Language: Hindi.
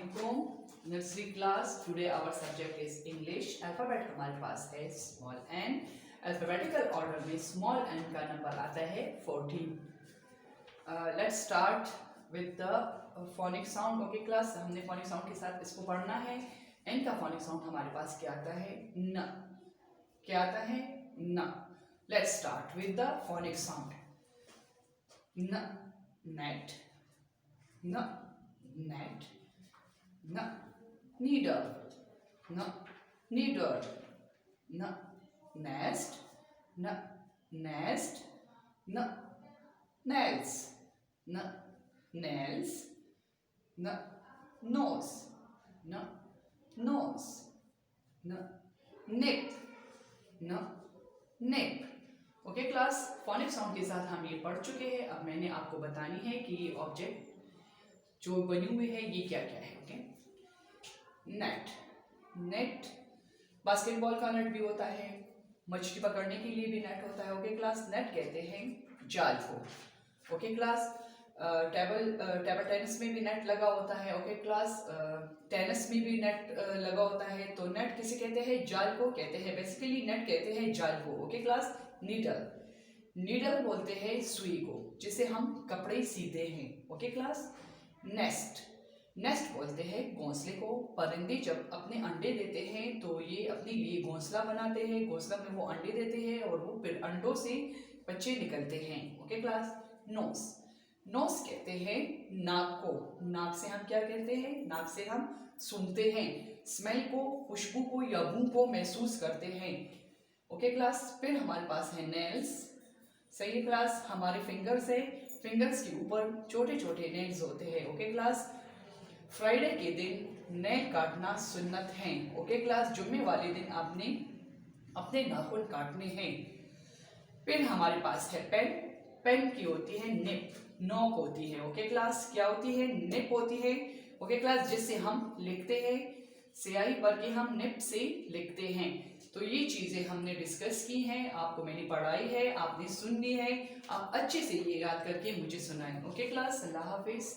Assalamualaikum. Nursery class. Today our subject is English. Alphabet हमारे पास है small n. Alphabetical order में small n का नंबर आता है 14. Let's start with the phonic sound. Okay class, हमने phonic sound के साथ इसको पढ़ना है. n का phonic sound हमारे पास क्या आता है? न. क्या आता है? न. Let's start with the phonic sound. न, net, न, net, न, needle, न, needle, न, nest, न, nest, न, nails, न, nails, न, nose, न, nose, न, nip, न, nip. Okay class, phonic sound के साथ हम ये पढ़ चुके हैं. अब मैंने आपको बतानी है कि ये ऑब्जेक्ट जो बने हुए हैं ये क्या क्या है. Okay, net. नेट बास्केटबॉल का नेट भी होता है, मछली पकड़ने के लिए भी नेट होता है. ओके क्लास, नेट कहते हैं जाल को. ओके क्लास, टेबल टेनिस में भी नेट लगा होता है. ओके क्लास, टेनिस में भी नेट लगा होता है. तो नेट किसे कहते हैं? जाल को कहते हैं. बेसिकली नेट कहते हैं जाल को. Okay class, needle. नीडल बोलते हैं सुई को जिसे हम कपड़े सीते हैं. Okay class, nest. नेस्ट बोलते हैं घोंसले को. परिंदे जब अपने अंडे देते हैं तो ये अपने लिए घोंसला बनाते हैं. घोंसला में वो अंडे देते हैं और वो फिर अंडों से बच्चे निकलते हैं. Okay class, nose. नोस कहते हैं नाक को. नाक से हम क्या कहते हैं? नाक से हम सूंघते हैं, स्मेल को, खुशबू को या बू को महसूस करते हैं. ओके क्लास, फिर हमारे पास है नेल्स. सही है क्लास, हमारे फिंगर्स है. फिंगर्स के ऊपर छोटे छोटे नेल्स होते हैं. ओके क्लास, फ्राइडे के दिन नेल काटना सुन्नत है. ओके क्लास, जुम्मे वाले दिन आपने अपने नाखून काटने हैं. फिर हमारे पास है पेन. पेन की होती है निप, नोक होती है. ओके क्लास, क्या होती है? निप होती है. ओके क्लास, जिससे हम लिखते हैं, स्याही पर के हम निप से लिखते हैं. तो ये चीजें हमने डिस्कस की हैं, आपको मैंने पढ़ाई है, आपने सुननी है. आप अच्छे से ये याद करके मुझे सुनाएं. ओके क्लास, अल्लाह हाफिज.